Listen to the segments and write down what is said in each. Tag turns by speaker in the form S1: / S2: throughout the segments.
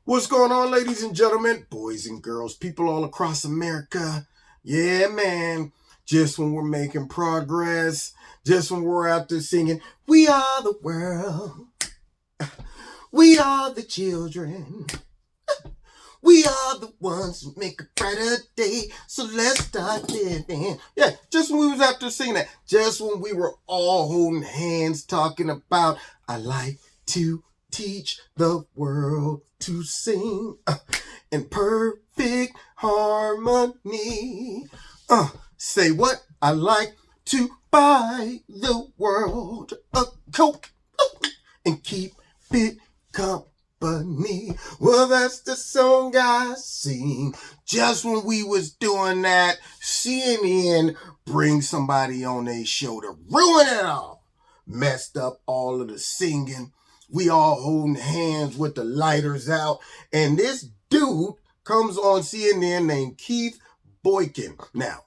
S1: What's going on, ladies and gentlemen, boys and girls, people all across America? Yeah, man. Just when we're making progress, just when we're out there singing, we are the world, we are the children, we are the ones who make a brighter day, so let's start living. Yeah, just when we was out there singing that, just when we were all holding hands talking about, I like to teach the world to sing in perfect harmony. Say what? I like to buy the world a Coke and keep it company. Well, that's the song I sing. Just when we was doing that, CNN bring somebody on their show to ruin it all. Messed up all of the singing. We all holding hands with the lighters out. And this dude comes on CNN named Keith Boykin. Now,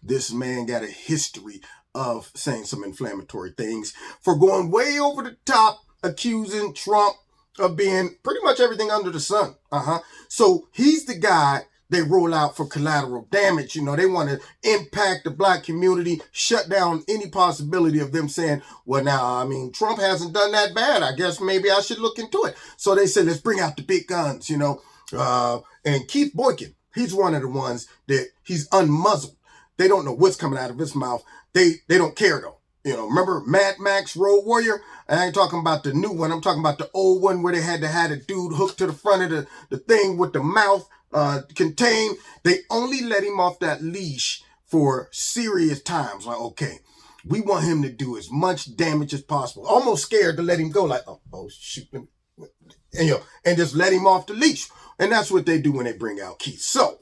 S1: this man got a history of saying some inflammatory things, for going way over the top, accusing Trump of being pretty much everything under the sun. So he's the guy they roll out for collateral damage. You know, they want to impact the black community, shut down any possibility of them saying, well, now, I mean, Trump hasn't done that bad. I guess maybe I should look into it. So they said, let's bring out the big guns, you know. And Keith Boykin, he's one of the ones that he's unmuzzled. They don't know what's coming out of his mouth. They don't care, though. You know, remember Mad Max Road Warrior? I ain't talking about the new one. I'm talking about the old one where they had to have a dude hooked to the front of the thing with the mouth contained. They only let him off that leash for serious times. Like, okay, we want him to do as much damage as possible. Almost scared to let him go. Like, oh shoot. And just let him off the leash. And that's what they do when they bring out Keith. So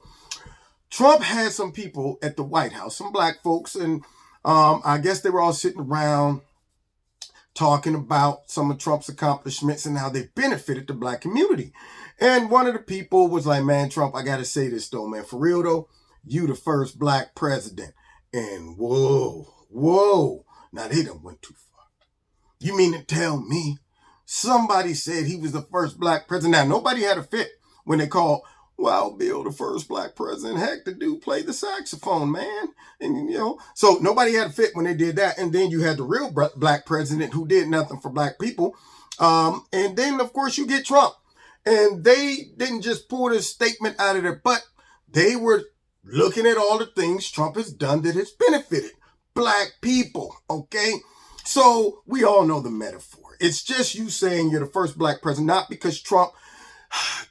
S1: Trump had some people at the White House, some black folks, and I guess they were all sitting around talking about some of Trump's accomplishments and how they benefited the black community. And one of the people was like, man, Trump, I got to say this though, man. For real though, you the first black president. And whoa. Now they done went too far. You mean to tell me somebody said he was the first black president? Now, nobody had a fit when they called Wild Bill the first black president. Heck, the dude played the saxophone, man. And, you know, so nobody had a fit when they did that. And then you had the real black president who did nothing for black people. And then, of course, you get Trump. And they didn't just pull this statement out of their butt. They were looking at all the things Trump has done that has benefited black people, okay? So we all know the metaphor. It's just you saying you're the first black president, not because Trump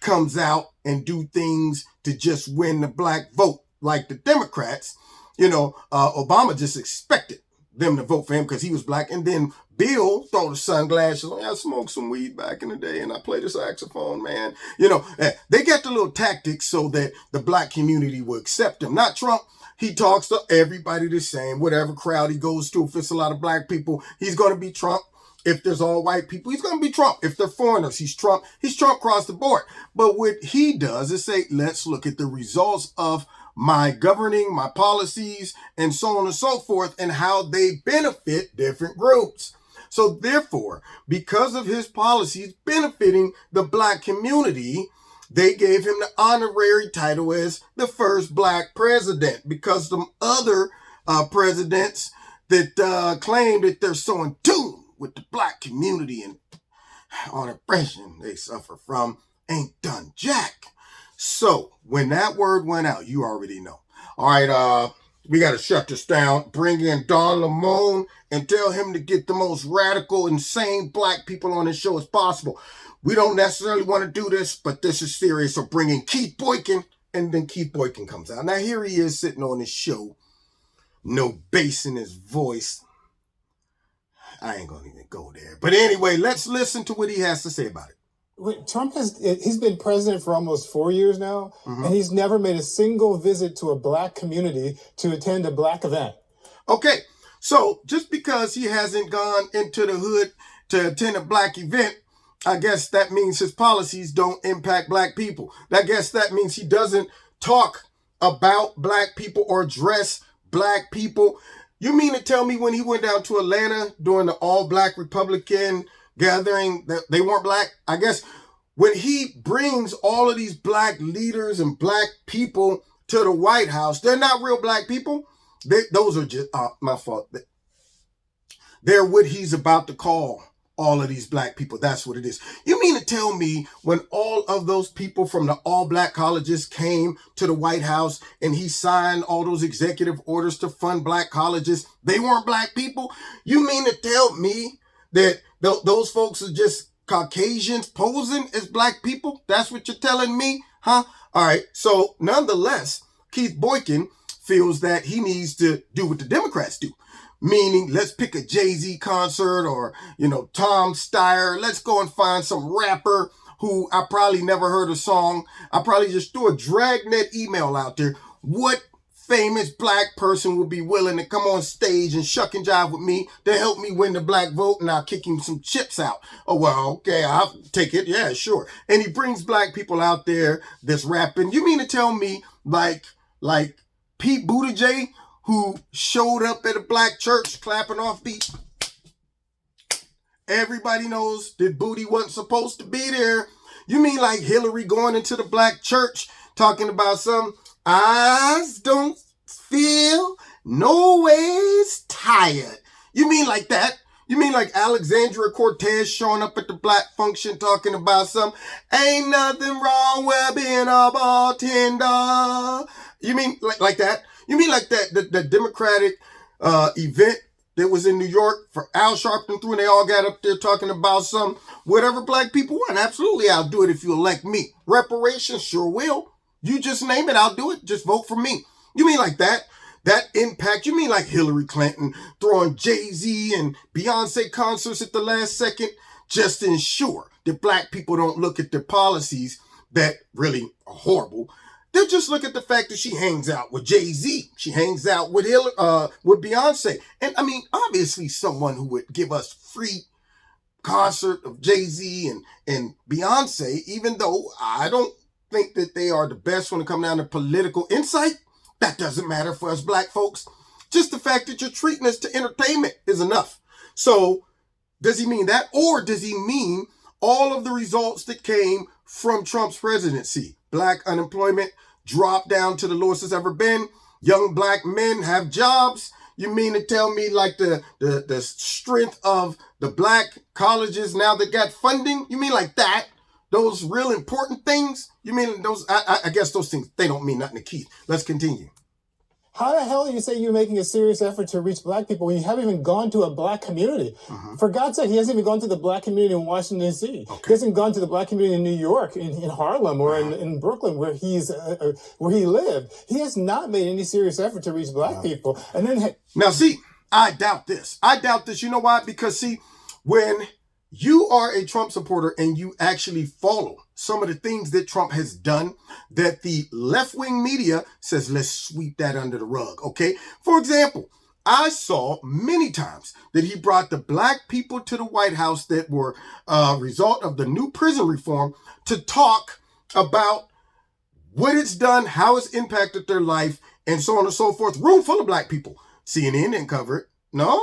S1: comes out and do things to just win the black vote like the Democrats. You know, Obama just expected them to vote for him because he was black. And then Bill throw the sunglasses on. I smoked some weed back in the day and I played the saxophone, man. You know, they got the little tactics so that the black community will accept him. Not Trump. He talks to everybody the same, whatever crowd he goes to. If it's a lot of black people, he's going to be Trump. If there's all white people, he's going to be Trump. If they're foreigners, he's Trump. He's Trump across the board. But what he does is say, let's look at the results of my governing, my policies, and so on and so forth, and how they benefit different groups. So therefore, because of his policies benefiting the black community, they gave him the honorary title as the first black president, because some other presidents that claim that they're so in tune with the black community and all the oppression they suffer from ain't done jack. So when that word went out, you already know. All right, we got to shut this down. Bring in Don Lemon and tell him to get the most radical, insane black people on his show as possible. We don't necessarily want to do this, but this is serious. So bring in Keith Boykin, and then Keith Boykin comes out. Now here he is sitting on his show. No bass in his voice. I ain't going to even go there. But anyway, let's listen to what he has to say about it.
S2: Wait, he's been president for almost 4 years now, and he's never made a single visit to a black community to attend a black event.
S1: Okay, so just because he hasn't gone into the hood to attend a black event, I guess that means his policies don't impact black people. I guess that means he doesn't talk about black people or address black people. You mean to tell me when he went down to Atlanta during the all-black Republican gathering that they weren't black? I guess when he brings all of these black leaders and black people to the White House, they're not real black people. Those are just my fault. They're what he's about to call all of these black people. That's what it is. You mean to tell me when all of those people from the all black colleges came to the White House and he signed all those executive orders to fund black colleges, they weren't black people? You mean to tell me that those folks are just Caucasians posing as black people? That's what you're telling me, huh? All right. So nonetheless, Keith Boykin feels that he needs to do what the Democrats do. Meaning, let's pick a Jay-Z concert or, Tom Steyer. Let's go and find some rapper who I probably never heard a song. I probably just threw a dragnet email out there. What famous black person would be willing to come on stage and shuck and jive with me to help me win the black vote, and I'll kick him some chips out? Oh, well, okay, I'll take it. Yeah, sure. And he brings black people out there that's rapping. You mean to tell me like Pete Buttigieg, who showed up at a black church clapping off beat? Everybody knows that Booty wasn't supposed to be there. You mean like Hillary going into the black church talking about some eyes don't feel no ways tired? You mean like that? You mean like Alexandria Cortez showing up at the black function talking about some ain't nothing wrong with being a bartender? You mean like that? You mean like that, the Democratic event that was in New York for Al Sharpton through, and they all got up there talking about some whatever black people want? Absolutely, I'll do it if you elect me. Reparations, sure will. You just name it, I'll do it. Just vote for me. You mean like that? That impact? You mean like Hillary Clinton throwing Jay-Z and Beyonce concerts at the last second just to ensure that black people don't look at their policies that really are horrible? They'll just look at the fact that she hangs out with Jay-Z. She hangs out with Beyonce. And I mean, obviously someone who would give us free concert of Jay-Z and Beyonce, even though I don't think that they are the best when it comes down to political insight, that doesn't matter for us black folks. Just the fact that you're treating us to entertainment is enough. So does he mean that? Or does he mean all of the results that came from Trump's presidency? Black unemployment dropped down to the lowest it's ever been. Young black men have jobs. You mean to tell me like the strength of the black colleges now that got funding? You mean like that? Those real important things? You mean those? I guess those things, they don't mean nothing to Keith. Let's continue.
S2: How the hell do you say you're making a serious effort to reach black people when you haven't even gone to a black community? Mm-hmm. For God's sake, he hasn't even gone to the black community in Washington, D.C. Okay. He hasn't gone to the black community in New York, in Harlem, or in Brooklyn, where he lived. He has not made any serious effort to reach black people. And then
S1: now, see, I doubt this. You know why? Because, see, when you are a Trump supporter and you actually follow some of the things that Trump has done, that the left-wing media says, let's sweep that under the rug, okay? For example, I saw many times that he brought the black people to the White House that were a result of the new prison reform to talk about what it's done, how it's impacted their life, and so on and so forth. Room full of black people. CNN didn't cover it. No.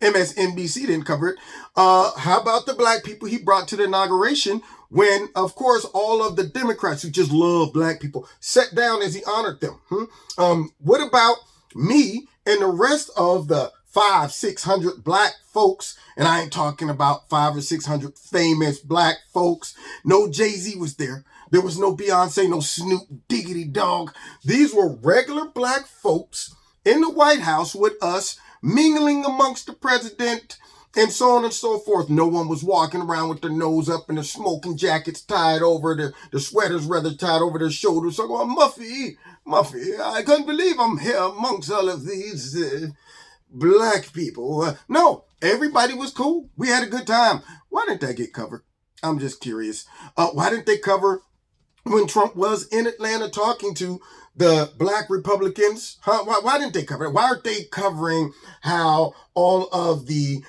S1: MSNBC didn't cover it. How about the black people he brought to the inauguration when, of course, all of the Democrats who just love black people sat down as he honored them? What about me and the rest of the 500-600 black folks? And I ain't talking about 500 or 600 famous black folks. No Jay-Z was there. There was no Beyonce, no Snoop Diggity Dog. These were regular black folks in the White House with us, mingling amongst the president and so on and so forth. No one was walking around with their nose up and their smoking jackets tied over, the sweaters rather tied over their shoulders. So going, Muffy, I can't believe I'm here amongst all of these black people. No, everybody was cool. We had a good time. Why didn't that get covered? I'm just curious. Why didn't they cover when Trump was in Atlanta talking to the black Republicans? Why didn't they cover it? Why aren't they covering how all of the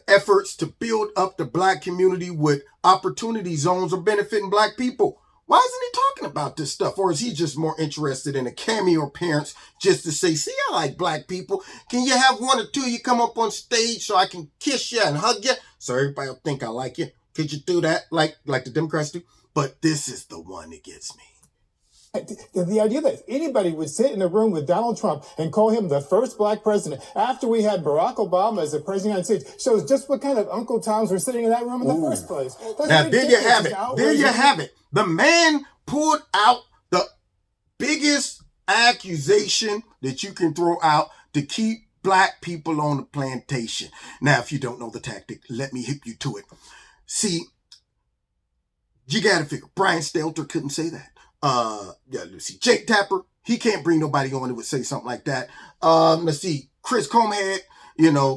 S1: efforts to build up the black community with opportunity zones are benefiting black people? Why isn't he talking about this stuff? Or is he just more interested in a cameo appearance just to say, see, I like black people. Can you have one or two of you come up on stage so I can kiss you and hug you so everybody will think I like you? Could you do that like the Democrats do? But this is the one that gets me.
S2: The idea that anybody would sit in a room with Donald Trump and call him the first black president after we had Barack Obama as the president of the United States shows just what kind of Uncle Toms were sitting in that room in the first place. That's
S1: now, there you have
S2: ridiculous.
S1: it. There you have it. The man pulled out the biggest accusation that you can throw out to keep black people on the plantation. Now, if you don't know the tactic, let me hip you to it. See, you got to figure, Brian Stelter couldn't say that. Let's see, Jake Tapper, he can't bring nobody on that would say something like that. Let's see, Chris Comehead,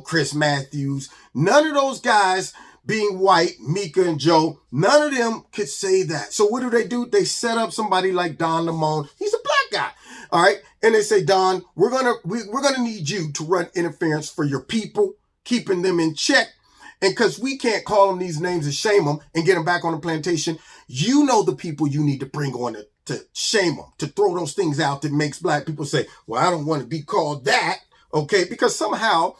S1: Chris Matthews, none of those guys being white, Mika and Joe, none of them could say that. So what do? They set up somebody like Don Lemon. He's a black guy. All right. And they say, Don, we're gonna need you to run interference for your people, keeping them in check. And because we can't call them these names and shame them and get them back on the plantation, you know the people you need to bring on to shame them, to throw those things out that makes black people say, well, I don't want to be called that, okay? Because somehow,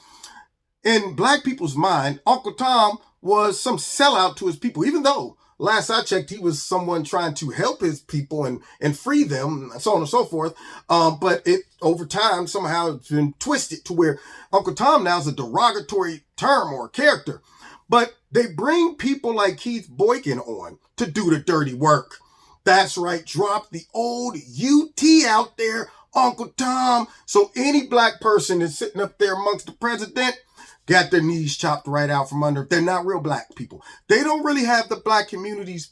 S1: in black people's mind, Uncle Tom was some sellout to his people, even though last I checked, he was someone trying to help his people and free them, so on and so forth. But it, over time, somehow it's been twisted to where Uncle Tom now is a derogatory term or character. But they bring people like Keith Boykins on to do the dirty work. That's right. Drop the old UT out there, Uncle Tom. So any black person that's sitting up there amongst the president got their knees chopped right out from under. They're not real black people. They don't really have the black community's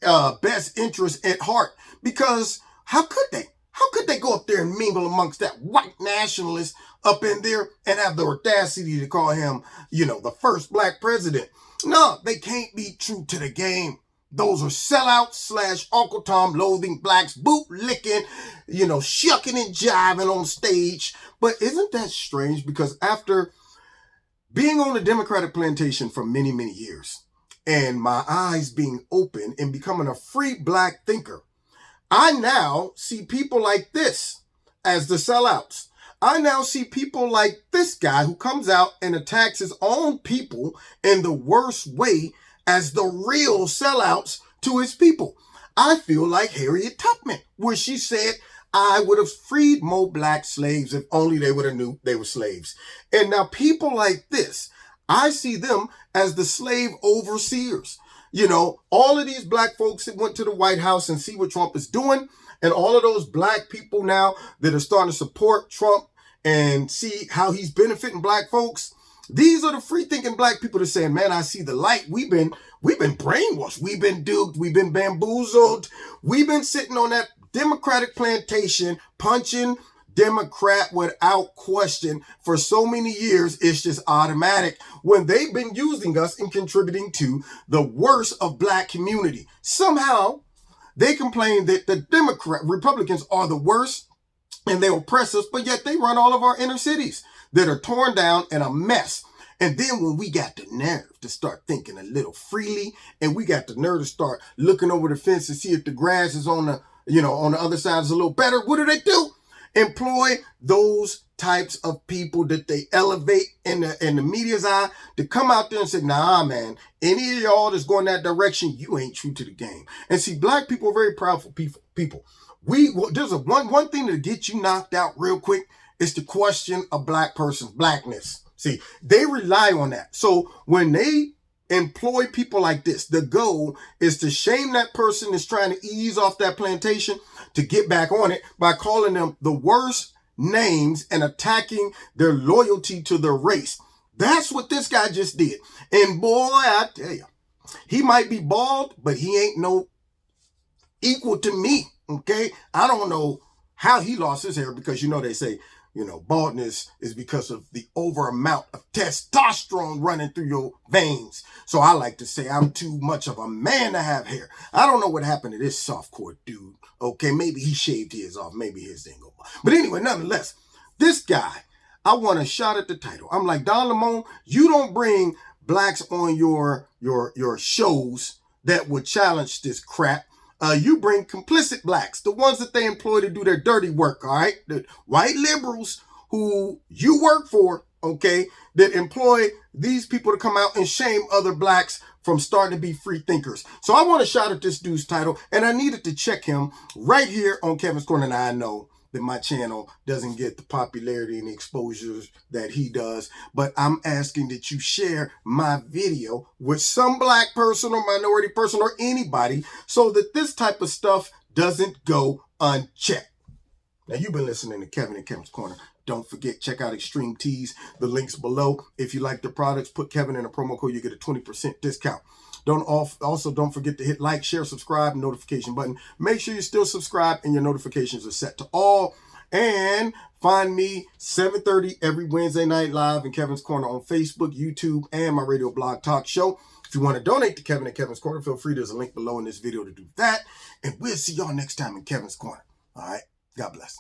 S1: best interest at heart, because how could they? How could they go up there and mingle amongst that white nationalist up in there and have the audacity to call him, the first black president? No, they can't be true to the game. Those are sellouts / Uncle Tom loathing blacks, boot licking, shucking and jiving on stage. But isn't that strange? Because after being on the Democratic plantation for many, many years, and my eyes being open and becoming a free black thinker, I now see people like this as the sellouts. I now see people like this guy who comes out and attacks his own people in the worst way as the real sellouts to his people. I feel like Harriet Tubman, where she said, I would have freed more black slaves if only they would have knew they were slaves. And now people like this, I see them as the slave overseers. All of these black folks that went to the White House and see what Trump is doing, and all of those black people now that are starting to support Trump and see how he's benefiting black folks. These are the free-thinking black people that are saying, man, I see the light. We've been brainwashed. We've been duped. We've been bamboozled. We've been sitting on that Democratic plantation, punching Democrat without question for so many years. It's just automatic when they've been using us and contributing to the worst of black community. Somehow they complain that the Republicans are the worst and they oppress us, but yet they run all of our inner cities that are torn down and a mess. And then when we got the nerve to start thinking a little freely, and we got the nerve to start looking over the fence to see if the grass is on the other side is a little better, what do? Employ those types of people that they elevate in the media's eye to come out there and say, nah, man, any of y'all that's going that direction, you ain't true to the game. And see, black people are very proudful people. There's one thing to get you knocked out real quick is to question a black person's blackness. See, they rely on that. So when they employ people like this, the goal is to shame that person that's trying to ease off that plantation to get back on it by calling them the worst names and attacking their loyalty to their race. That's what this guy just did. And boy, I tell you, he might be bald, but he ain't no equal to me. Okay. I don't know how he lost his hair, because they say, baldness is because of the over amount of testosterone running through your veins. So I like to say I'm too much of a man to have hair. I don't know what happened to this softcore dude. Okay, maybe he shaved his off. Maybe his didn't go. But anyway, nonetheless, this guy, I want a shot at the title. I'm like, Don Lemon, you don't bring blacks on your shows that would challenge this crap. You bring complicit blacks, the ones that they employ to do their dirty work, all right? The white liberals who you work for, okay, that employ these people to come out and shame other blacks from starting to be free thinkers. So I want to shout at this dude's title, and I needed to check him right here on Kevin's Corner. Now I know that my channel doesn't get the popularity and the exposures that he does, but I'm asking that you share my video with some black person or minority person or anybody so that this type of stuff doesn't go unchecked. Now, you've been listening to Kevin and Kevin's Corner. Don't forget, check out Extreme Tees. The link's below. If you like the products, put Kevin in a promo code. You get a 20% discount. Also, don't forget to hit like, share, subscribe, and notification button. Make sure you're still subscribed and your notifications are set to all. And find me 7:30 every Wednesday night live in Kevin's Corner on Facebook, YouTube, and my radio blog talk show. If you want to donate to Kevin and Kevin's Corner, feel free. There's a link below in this video to do that. And we'll see y'all next time in Kevin's Corner. All right? God bless.